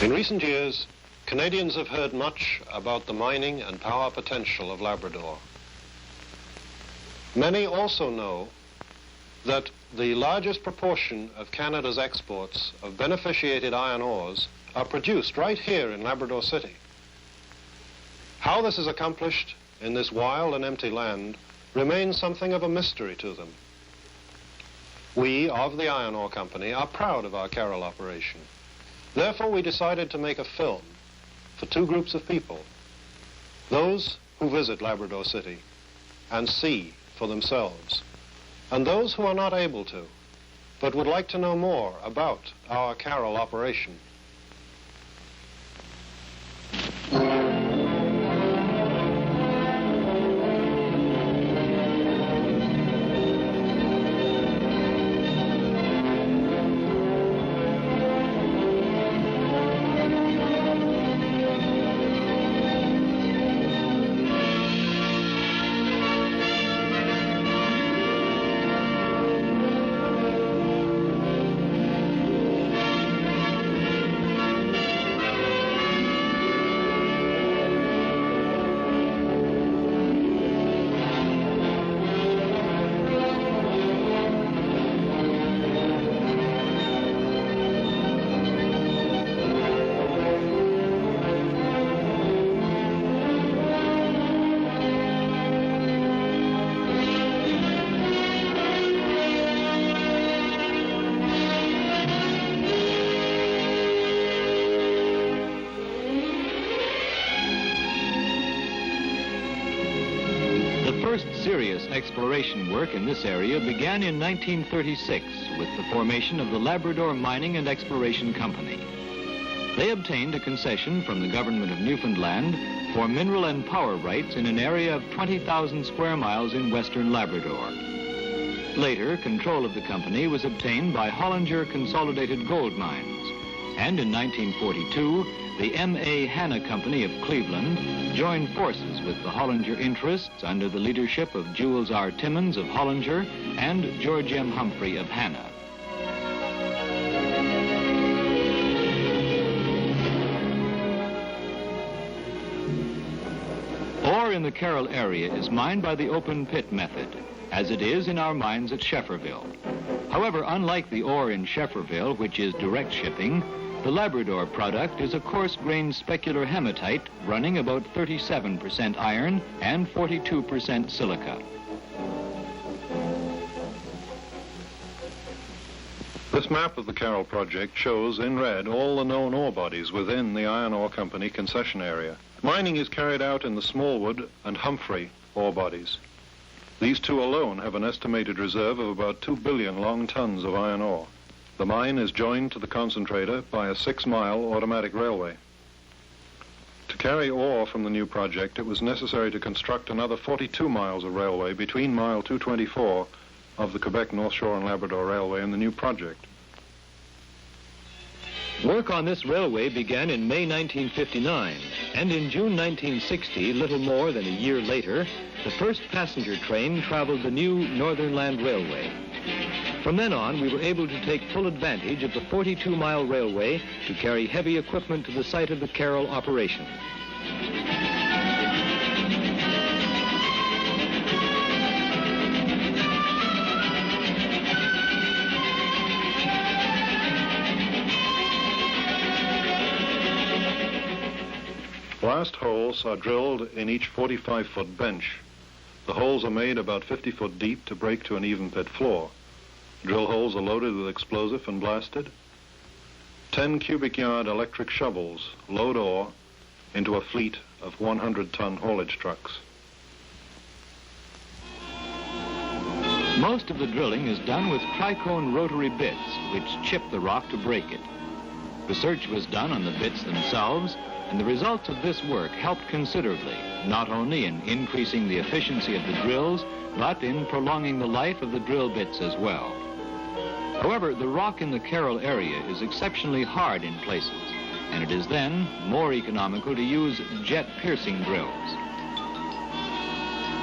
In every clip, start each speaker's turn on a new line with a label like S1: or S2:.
S1: In recent years, Canadians have heard much about the mining and power potential of Labrador. Many also know that the largest proportion of Canada's exports of beneficiated iron ores are produced right here in Labrador City. How this is accomplished in this wild and empty land remains something of a mystery to them. We, of the Iron Ore Company, are proud of our Carroll operation. Therefore, we decided to make a film for two groups of people: those who visit Labrador City and see for themselves, and those who are not able to, but would like to know more about our Carroll operation.
S2: Serious exploration work in this area began in 1936 with the formation of the Labrador Mining and Exploration Company. They obtained a concession from the government of Newfoundland for mineral and power rights in an area of 20,000 square miles in western Labrador. Later, control of the company was obtained by Hollinger Consolidated Gold Mines, and in 1942, the M.A. Hanna Company of Cleveland joined forces with the Hollinger interests under the leadership of Jules R. Timmons of Hollinger and George M. Humphrey of Hanna. Ore in the Carroll area is mined by the open pit method, as it is in our mines at Shefferville. However, unlike the ore in Shefferville, which is direct shipping, the Labrador product is a coarse-grained specular hematite running about 37% iron and 42% silica.
S1: This map of the Carroll project shows in red all the known ore bodies within the Iron Ore Company concession area. Mining is carried out in the Smallwood and Humphrey ore bodies. These two alone have an estimated reserve of about 2 billion long tons of iron ore. The mine is joined to the concentrator by a 6-mile automatic railway. To carry ore from the new project, it was necessary to construct another 42 miles of railway between mile 224 of the Quebec North Shore and Labrador Railway and the new project.
S2: Work on this railway began in May 1959, and in June 1960, little more than a year later, the first passenger train traveled the new Northern Land Railway. From then on, we were able to take full advantage of the 42-mile railway to carry heavy equipment to the site of the Carroll operation.
S1: Blast holes are drilled in each 45-foot bench. The holes are made about 50 foot deep to break to an even pit floor. Drill holes are loaded with explosive and blasted. 10 cubic yard electric shovels load ore into a fleet of 100-ton haulage trucks.
S2: Most of the drilling is done with tricone rotary bits, which chip the rock to break it. Research was done on the bits themselves, and the results of this work helped considerably, not only in increasing the efficiency of the drills, but in prolonging the life of the drill bits as well. However, the rock in the Carroll area is exceptionally hard in places, and it is then more economical to use jet piercing drills.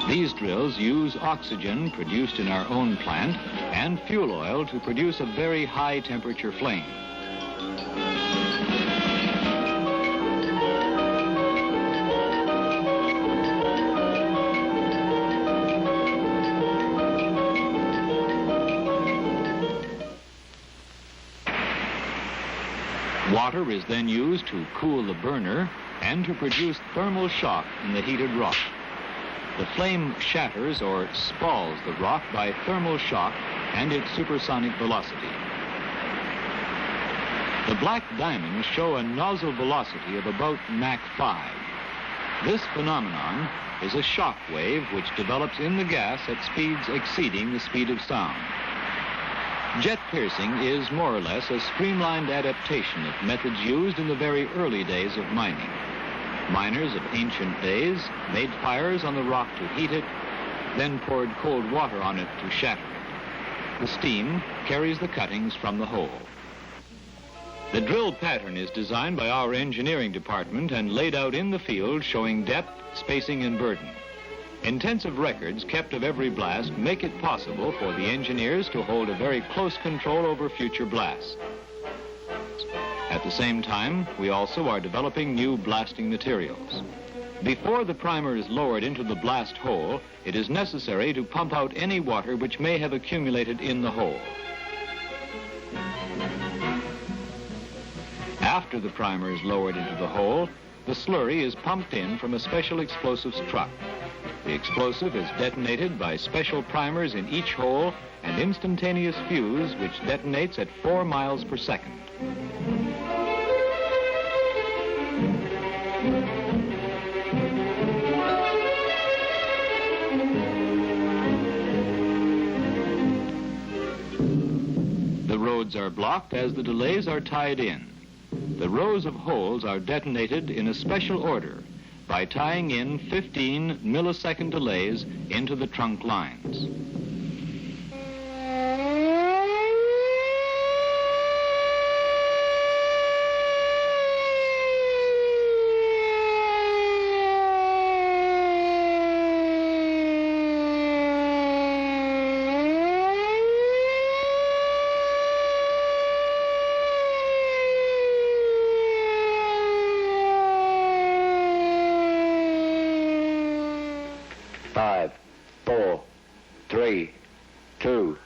S2: These drills use oxygen produced in our own plant and fuel oil to produce a very high temperature flame. Water is then used to cool the burner and to produce thermal shock in the heated rock. The flame shatters or spalls the rock by thermal shock and its supersonic velocity. The black diamonds show a nozzle velocity of about Mach 5. This phenomenon is a shock wave which develops in the gas at speeds exceeding the speed of sound. Jet piercing is more or less a streamlined adaptation of methods used in the very early days of mining. Miners of ancient days made fires on the rock to heat it, then poured cold water on it to shatter it. The steam carries the cuttings from the hole. The drill pattern is designed by our engineering department and laid out in the field showing depth, spacing, and burden. Intensive records kept of every blast make it possible for the engineers to hold a very close control over future blasts. At the same time, we also are developing new blasting materials. Before the primer is lowered into the blast hole, it is necessary to pump out any water which may have accumulated in the hole. After the primer is lowered into the hole, the slurry is pumped in from a special explosives truck. The explosive is detonated by special primers in each hole and instantaneous fuse which detonates at 4 miles per second. The roads are blocked as the delays are tied in. The rows of holes are detonated in a special order by tying in 15 millisecond delays into the trunk lines.
S3: Five, 4, 3, 2,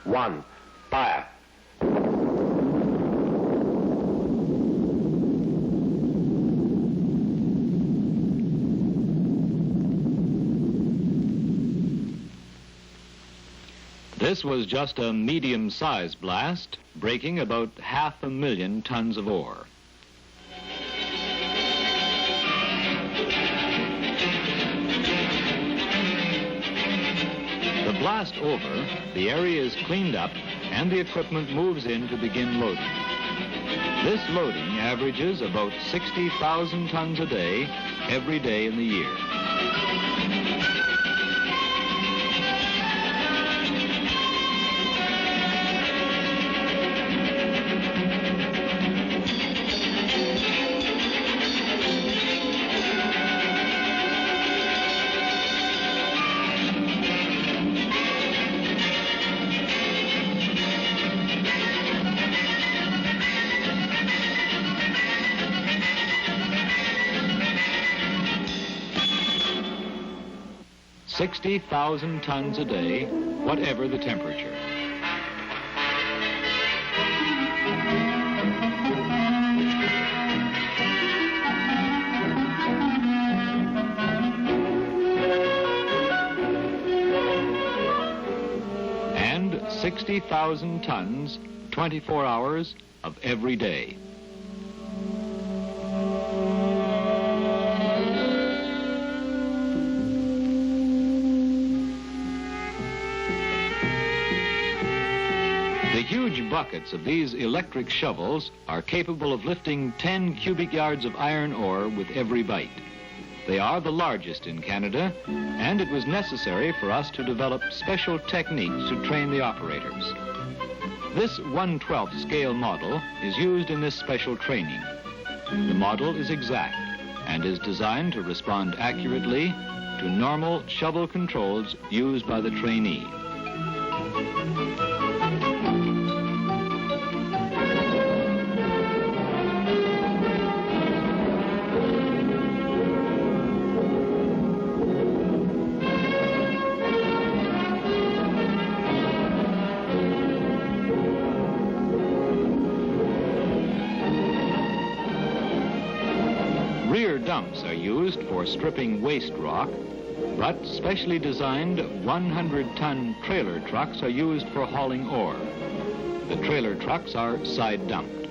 S3: 1, fire.
S2: This was just a medium-sized blast, breaking about 500,000 tons of ore. The blast over, the area is cleaned up and the equipment moves in to begin loading. This loading averages about 60,000 tons a day, every day in the year. $60,000 tons a day, whatever the temperature. And 60,000 tons, 24 hours of every day. The huge buckets of these electric shovels are capable of lifting 10 cubic yards of iron ore with every bite. They are the largest in Canada, and it was necessary for us to develop special techniques to train the operators. This 1/12 scale model is used in this special training. The model is exact and is designed to respond accurately to normal shovel controls used by the trainee. trailer dumps are used for stripping waste rock, but specially designed 100-ton trailer trucks are used for hauling ore. The trailer trucks are side dumped.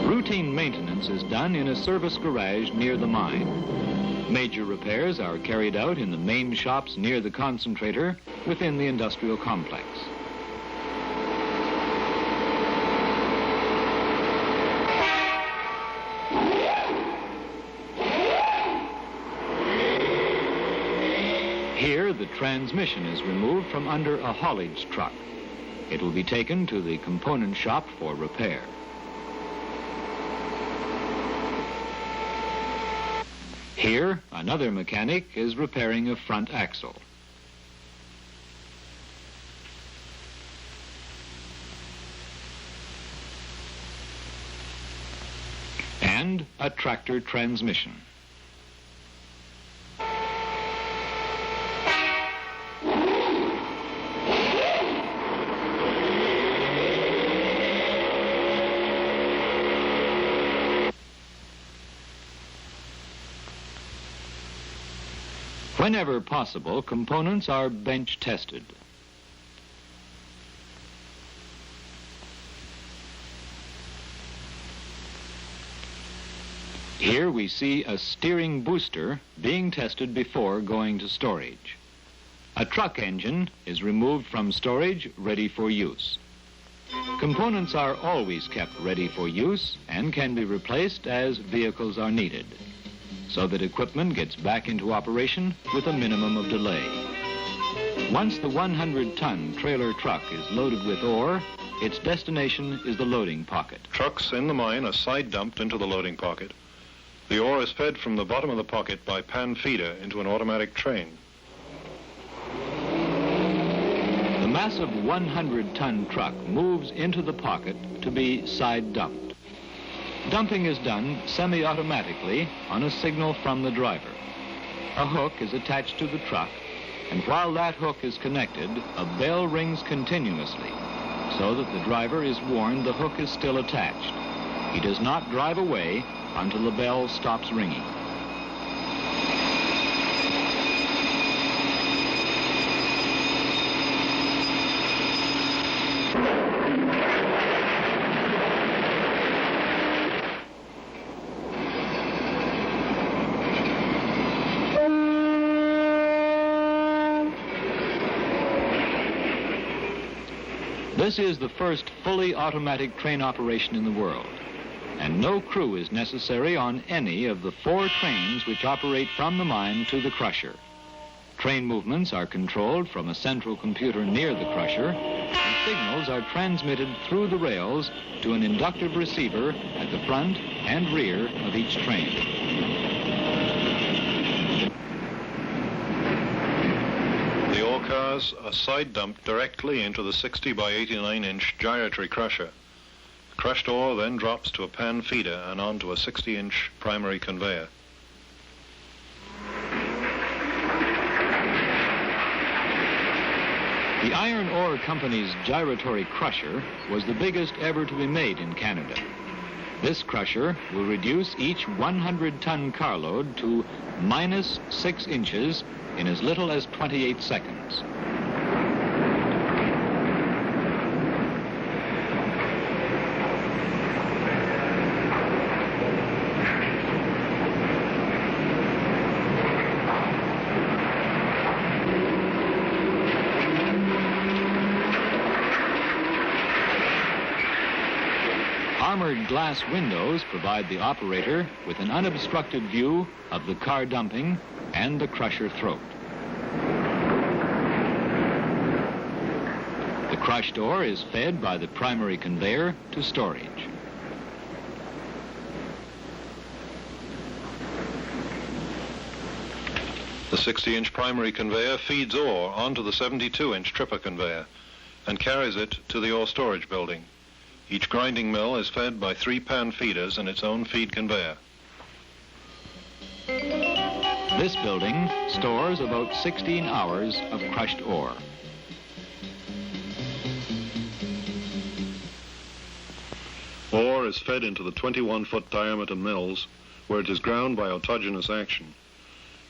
S2: Routine maintenance is done in a service garage near the mine. Major repairs are carried out in the main shops near the concentrator within the industrial complex. Here, the transmission is removed from under a haulage truck. It will be taken to the component shop for repair. Here, another mechanic is repairing a front axle. And a tractor transmission. Whenever possible, components are bench tested. Here we see a steering booster being tested before going to storage. A truck engine is removed from storage, ready for use. Components are always kept ready for use and can be replaced as vehicles are needed, so that equipment gets back into operation with a minimum of delay. Once the 100-ton trailer truck is loaded with ore, its destination is the loading pocket.
S1: Trucks in the mine are side dumped into the loading pocket. The ore is fed from the bottom of the pocket by pan feeder into an automatic train.
S2: The massive 100-ton truck moves into the pocket to be side dumped. Dumping is done semi-automatically on a signal from the driver. A hook is attached to the truck, and while that hook is connected, a bell rings continuously, so that the driver is warned the hook is still attached. He does not drive away until the bell stops ringing. This is the first fully automatic train operation in the world, and no crew is necessary on any of the 4 trains which operate from the mine to the crusher. Train movements are controlled from a central computer near the crusher, and signals are transmitted through the rails to an inductive receiver at the front and rear of each train.
S1: The ore cars are side dumped directly into the 60 by 89-inch gyratory crusher. Crushed ore then drops to a pan feeder and onto a 60-inch primary conveyor.
S2: The Iron Ore Company's gyratory crusher was the biggest ever to be made in Canada. This crusher will reduce each 100-ton carload to minus 6 inches in as little as 28 seconds. Armored glass windows provide the operator with an unobstructed view of the car dumping and the crusher throat. The crushed ore is fed by the primary conveyor to storage.
S1: The 60-inch primary conveyor feeds ore onto the 72-inch tripper conveyor and carries it to the ore storage building. Each grinding mill is fed by 3 pan feeders and its own feed conveyor.
S2: This building stores about 16 hours of crushed ore.
S1: Ore ore is fed into the 21-foot diameter mills, where it is ground by autogenous action.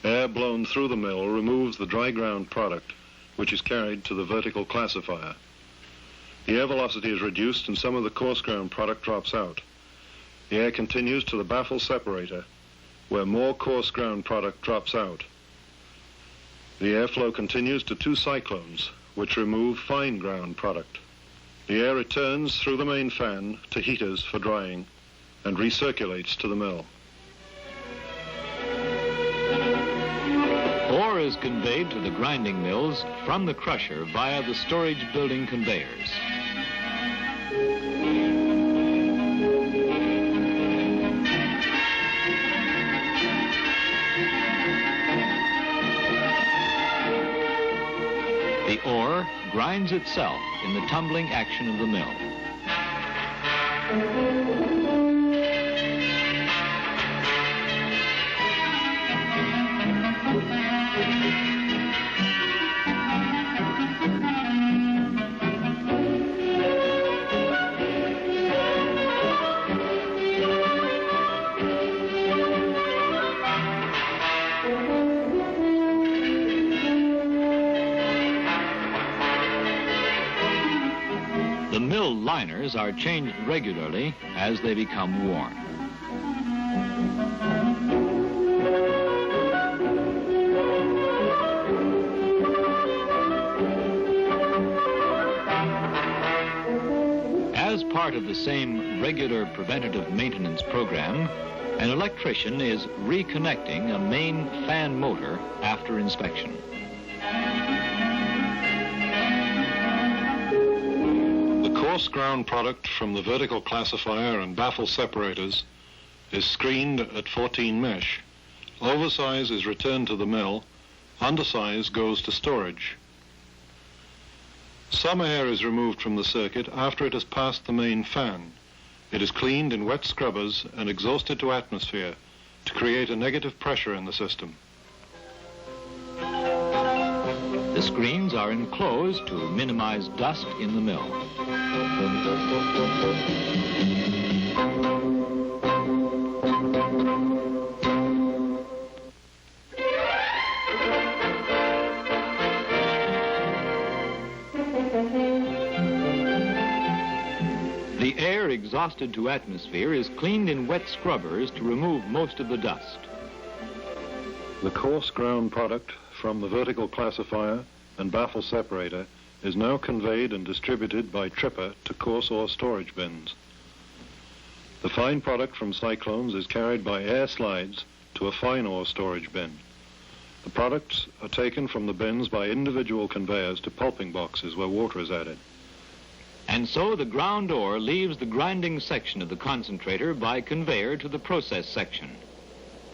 S1: Air blown through the mill removes the dry ground product, which is carried to the vertical classifier. The air velocity is reduced and some of the coarse ground product drops out. The air continues to the baffle separator, where more coarse ground product drops out. The airflow continues to two cyclones, which remove fine ground product. The air returns through the main fan to heaters for drying and recirculates to the mill.
S2: Ore is conveyed to the grinding mills from the crusher via the storage building conveyors. The ore grinds itself in the tumbling action of the mill. The mill liners are changed regularly as they become worn. As part of the same regular preventative maintenance program, an electrician is reconnecting a main fan motor after inspection.
S1: Coarse ground product from the vertical classifier and baffle separators is screened at 14 mesh. Oversize is returned to the mill. Undersize goes to storage. Some air is removed from the circuit after it has passed the main fan. It is cleaned in wet scrubbers and exhausted to atmosphere to create a negative pressure in the system.
S2: The screens are enclosed to minimize dust in the mill. The air exhausted to atmosphere is cleaned in wet scrubbers to remove most of the dust.
S1: The coarse ground product from the vertical classifier and baffle separator is now conveyed and distributed by tripper to coarse ore storage bins. The fine product from cyclones is carried by air slides to a fine ore storage bin. The products are taken from the bins by individual conveyors to pulping boxes where water is added.
S2: And so the ground ore leaves the grinding section of the concentrator by conveyor to the process section.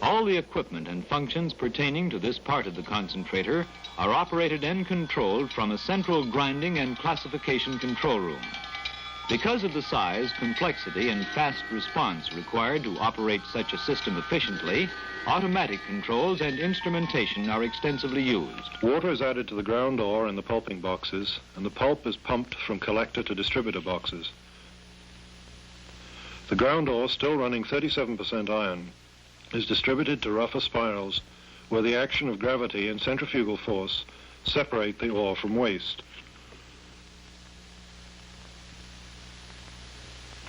S2: All the equipment and functions pertaining to this part of the concentrator are operated and controlled from a central grinding and classification control room. Because of the size, complexity, and fast response required to operate such a system efficiently, automatic controls and instrumentation are extensively used.
S1: Water is added to the ground ore in the pulping boxes, and the pulp is pumped from collector to distributor boxes. The ground ore, still running 37% iron, is distributed to rougher spirals where the action of gravity and centrifugal force separate the ore from waste.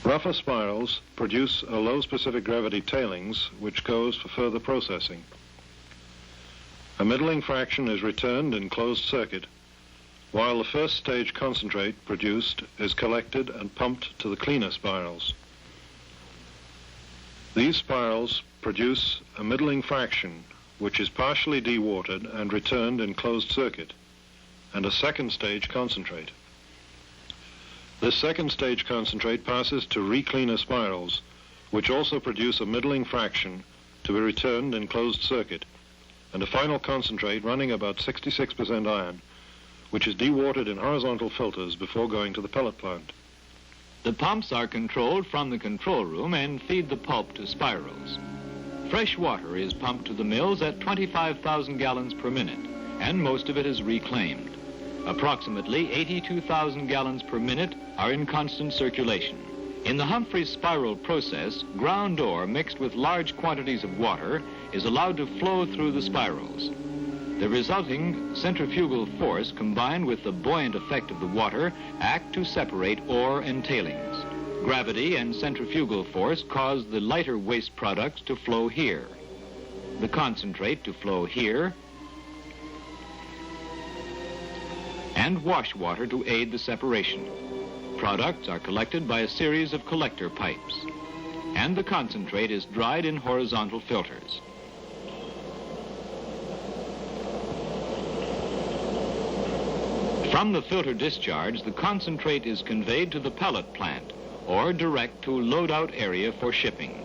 S1: Rougher spirals produce a low specific gravity tailings which goes for further processing. A middling fraction is returned in closed circuit, while the first stage concentrate produced is collected and pumped to the cleaner spirals. These spirals produce a middling fraction, which is partially dewatered and returned in closed circuit, and a second stage concentrate. This second stage concentrate passes to recleaner spirals, which also produce a middling fraction to be returned in closed circuit, and a final concentrate running about 66% iron, which is dewatered in horizontal filters before going to the pellet plant.
S2: The pumps are controlled from the control room and feed the pulp to spirals. Fresh water is pumped to the mills at 25,000 gallons per minute, and most of it is reclaimed. Approximately 82,000 gallons per minute are in constant circulation. In the Humphreys spiral process, ground ore mixed with large quantities of water is allowed to flow through the spirals. The resulting centrifugal force combined with the buoyant effect of the water act to separate ore and tailings. Gravity and centrifugal force cause the lighter waste products to flow here, the concentrate to flow here, and wash water to aid the separation. Products are collected by a series of collector pipes, and the concentrate is dried in horizontal filters. From the filter discharge, the concentrate is conveyed to the pellet plant or direct to load-out area for shipping.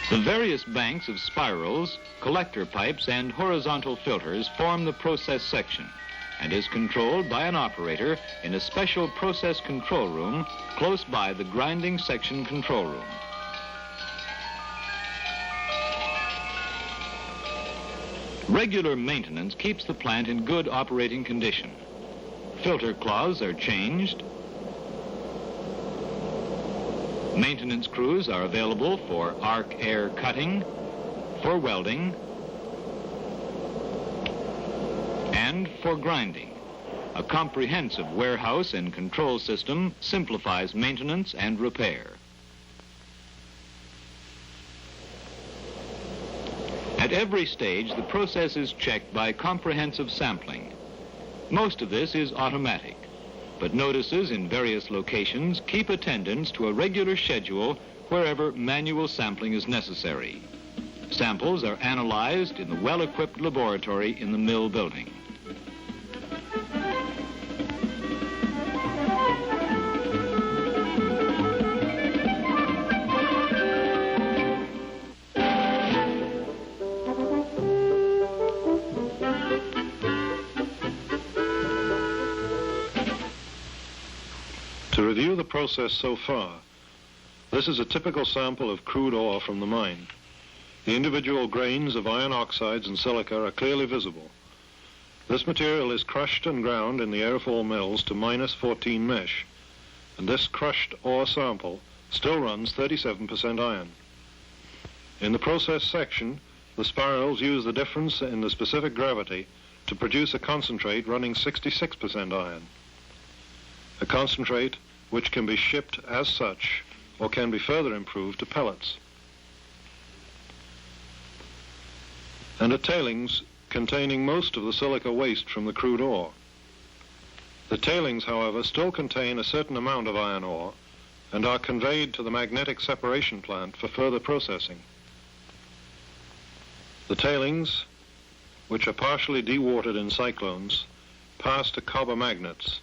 S2: The various banks of spirals, collector pipes, and horizontal filters form the process section and is controlled by an operator in a special process control room close by the grinding section control room. Regular maintenance keeps the plant in good operating condition. Filter cloths are changed. Maintenance crews are available for arc air cutting, for welding, and for grinding. A comprehensive warehouse and control system simplifies maintenance and repair. At every stage, the process is checked by comprehensive sampling. Most of this is automatic, but notices in various locations keep attendance to a regular schedule wherever manual sampling is necessary. Samples are analyzed in the well-equipped laboratory in the mill building.
S1: To review the process so far, this is a typical sample of crude ore from the mine. The individual grains of iron oxides and silica are clearly visible. This material is crushed and ground in the airfall mills to -14 mesh, and this crushed ore sample still runs 37% iron. In the process section, the spirals use the difference in the specific gravity to produce a concentrate running 66% iron. A concentrate which can be shipped as such or can be further improved to pellets. And a tailings containing most of the silica waste from the crude ore. The tailings, however, still contain a certain amount of iron ore and are conveyed to the magnetic separation plant for further processing. The tailings, which are partially dewatered in cyclones, pass to copper magnets.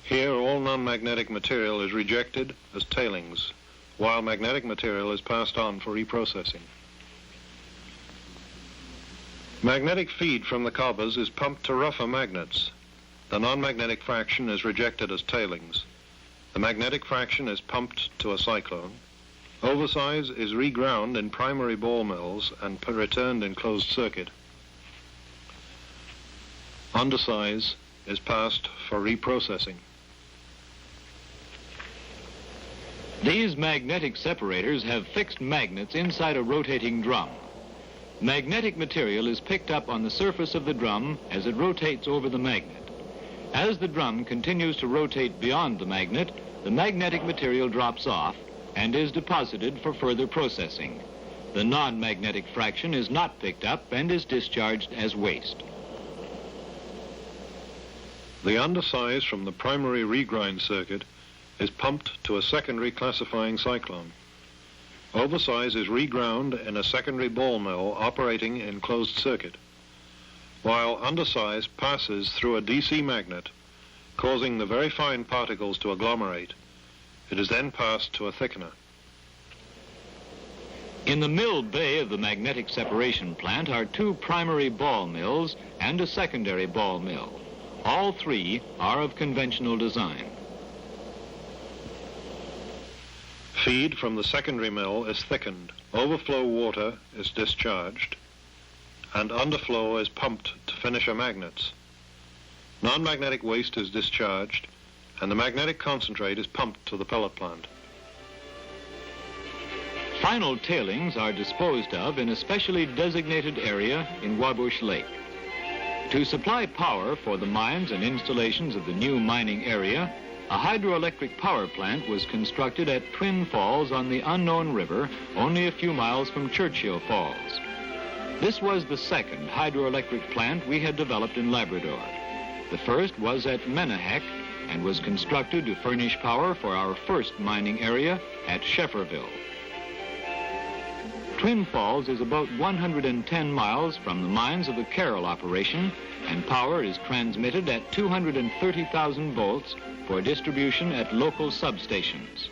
S1: Here, all non-magnetic material is rejected as tailings, while magnetic material is passed on for reprocessing. Magnetic feed from the cobbers is pumped to rougher magnets. The non-magnetic fraction is rejected as tailings. The magnetic fraction is pumped to a cyclone. Oversize is reground in primary ball mills and returned in closed circuit. Undersize is passed for reprocessing.
S2: These magnetic separators have fixed magnets inside a rotating drum. Magnetic material is picked up on the surface of the drum as it rotates over the magnet. As the drum continues to rotate beyond the magnetic material drops off and is deposited for further processing. The non-magnetic fraction is not picked up and is discharged as waste.
S1: The undersize from the primary regrind circuit is pumped to a secondary classifying cyclone. Oversize is reground in a secondary ball mill operating in closed circuit, while undersize passes through a DC magnet, causing the very fine particles to agglomerate. It is then passed to a thickener.
S2: In the mill bay of the magnetic separation plant are two primary ball mills and a secondary ball mill. All three are of conventional design.
S1: Feed from the secondary mill is thickened, overflow water is discharged, and underflow is pumped to finisher magnets. Non-magnetic waste is discharged, and the magnetic concentrate is pumped to the pellet plant.
S2: Final tailings are disposed of in a specially designated area in Wabush Lake. To supply power for the mines and installations of the new mining area, a hydroelectric power plant was constructed at Twin Falls on the unknown river, only a few miles from Churchill Falls. This was the second hydroelectric plant we had developed in Labrador. The first was at Menahek and was constructed to furnish power for our first mining area at Shefferville. Twin Falls is about 110 miles from the mines of the Carroll operation, and power is transmitted at 230,000 volts for distribution at local substations.